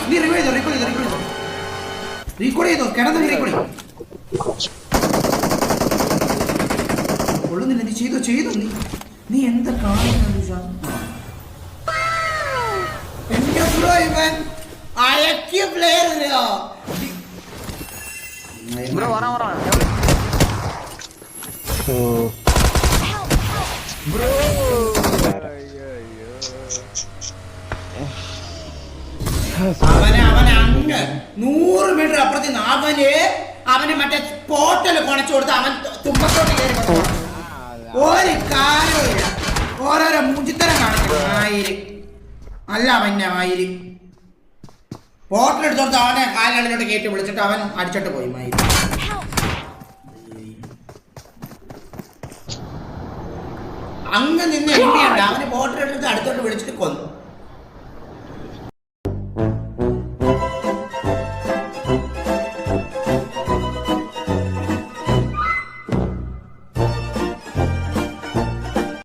നീ റീകോൾ ചെയ്തോ കിടന്നു റീകോൾ കൊള്ളുന്നില്ല. നീ ചെയ്തോ നീ എന്താ കാണുന്നത്? ഇവൻ അയക്കിയ പ്ലെയർ അവനെ അങ്ങ് 100 മീറ്റർ അപ്പുറത്ത് അവന് മറ്റേ പോർട്ടൽ കൊണച്ചു കൊടുത്ത് അവൻ തുമ്പത്തോട്ട് കയറി ഒരു കാര്യമില്ല. ഓരോരോ മുഞ്ചിത്തരം കാണിക്കുന്നു. അല്ല മയില് പോർട്ടൽ എടുത്തോടുത്ത് അവനെ കാലുകളിലോട്ട് കയറ്റി വിളിച്ചിട്ട് അവൻ അടിച്ചിട്ട് പോയി. മയില് അങ്ങ് നിന്ന് എണ്ണിയുണ്ട്. അവന് പോർട്ടൽ എടുത്ത് അടുത്തോട്ട് വിളിച്ചിട്ട് കൊന്നു.